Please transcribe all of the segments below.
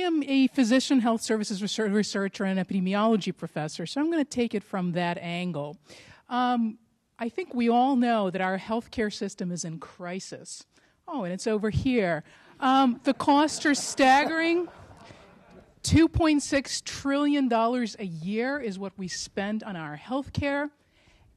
am a physician health services researcher and epidemiology professor, so I'm going to take it from that angle. I think we all know that our healthcare system is in crisis. Oh, and it's over here. The costs are staggering. $2.6 trillion a year is what we spend on our healthcare.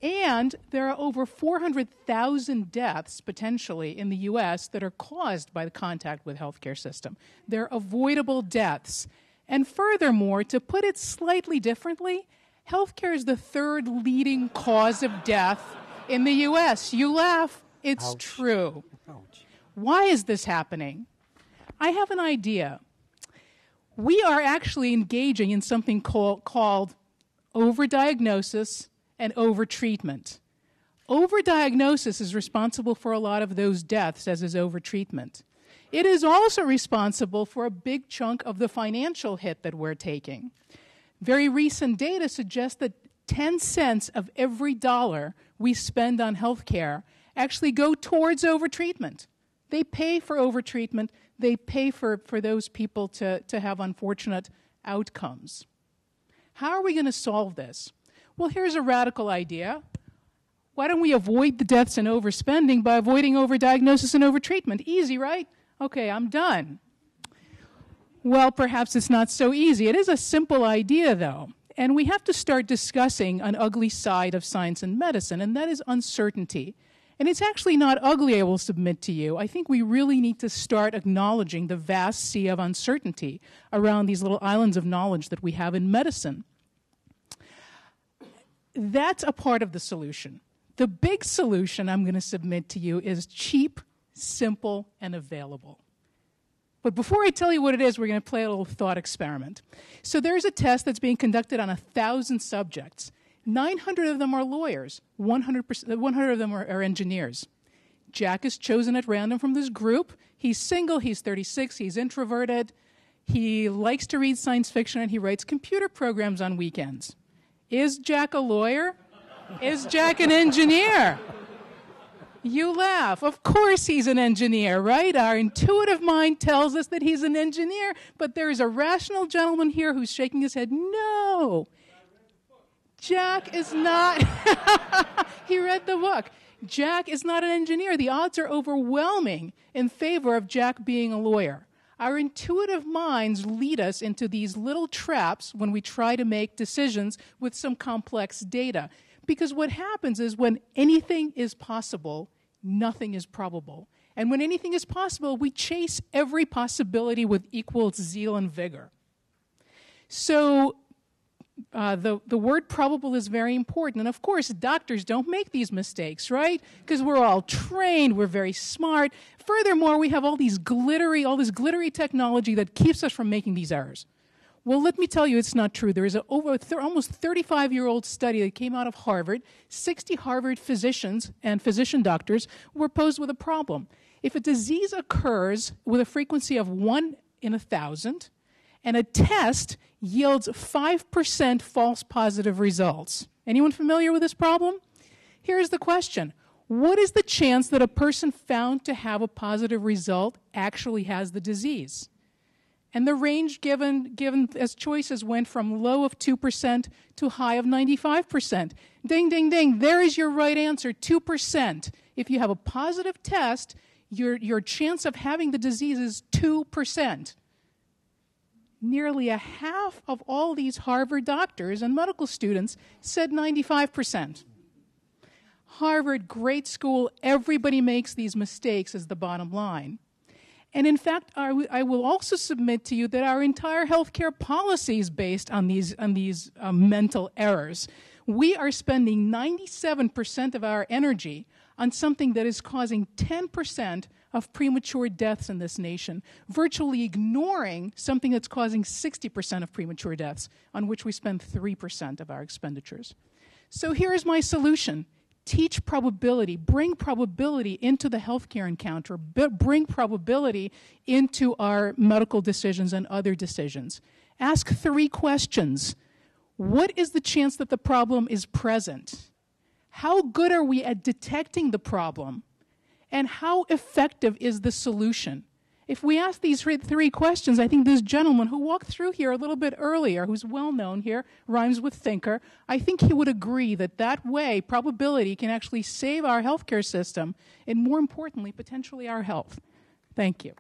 And there are over 400,000 deaths, potentially, in the U.S. that are caused by the contact with the healthcare system. They're avoidable deaths. And furthermore, to put it slightly differently, healthcare is the third leading cause of death in the U.S. You laugh, it's Ouch. true. Ouch. Why is this happening? I have an idea. We are actually engaging in something called overdiagnosis and overtreatment. Overdiagnosis is responsible for a lot of those deaths, as is overtreatment. It is also responsible for a big chunk of the financial hit that we're taking. Very recent data suggests that 10 cents of every dollar we spend on healthcare actually go towards overtreatment. They pay for overtreatment. They pay for those people to have unfortunate outcomes. How are we going to solve this? Well, here's a radical idea. Why don't we avoid the deaths and overspending by avoiding overdiagnosis and overtreatment? Easy, right? Okay, I'm done. Well, perhaps it's not so easy. It is a simple idea, though. And we have to start discussing an ugly side of science and medicine, and that is uncertainty. And it's actually not ugly, I will submit to you. I think we really need to start acknowledging the vast sea of uncertainty around these little islands of knowledge that we have in medicine. That's a part of the solution. The big solution I'm going to submit to you is cheap, simple, and available. But before I tell you what it is, we're going to play a little thought experiment. So there's a test that's being conducted on 1,000 subjects. 900 of them are lawyers. 100 of them are engineers. Jack is chosen at random from this group. He's single, he's 36, he's introverted. He likes to read science fiction, and he writes computer programs on weekends. Is Jack a lawyer? Is Jack an engineer? You laugh. Of course he's an engineer, right? Our intuitive mind tells us that he's an engineer, but there is a rational gentleman here who's shaking his head. No. Jack is not. He read the book. Jack is not an engineer. The odds are overwhelming in favor of Jack being a lawyer. Our intuitive minds lead us into these little traps when we try to make decisions with some complex data. Because what happens is when anything is possible, nothing is probable. And when anything is possible, we chase every possibility with equal zeal and vigor. So the word probable is very important. And of course, doctors don't make these mistakes, right? Because we're all trained, we're very smart. Furthermore, we have all this glittery technology that keeps us from making these errors. Well, let me tell you, it's not true. There is almost 35-year-old study that came out of Harvard. 60 Harvard physicians and physician doctors were posed with a problem. If a disease occurs with a frequency of 1 in 1,000, and a test yields 5% false positive results. Anyone familiar with this problem? Here's the question. What is the chance that a person found to have a positive result actually has the disease? And the range given as choices went from low of 2% to high of 95%. Ding, ding, ding. There is your right answer, 2%. If you have a positive test, your chance of having the disease is 2%. Nearly a half of all these Harvard doctors and medical students said 95%. Harvard, great school, everybody makes these mistakes is the bottom line. And in fact, I will also submit to you that our entire healthcare policy is based on these mental errors. We are spending 97% of our energy on something that is causing 10% of premature deaths in this nation, virtually ignoring something that's causing 60% of premature deaths, on which we spend 3% of our expenditures. So here is my solution. Teach probability, bring probability into the healthcare encounter, bring probability into our medical decisions and other decisions. Ask 3 questions. What is the chance that the problem is present? How good are we at detecting the problem? And how effective is the solution? If we ask these three questions, I think this gentleman who walked through here a little bit earlier, who's well known here, rhymes with thinker, I think he would agree that that way probability can actually save our healthcare system and, more importantly, potentially our health. Thank you.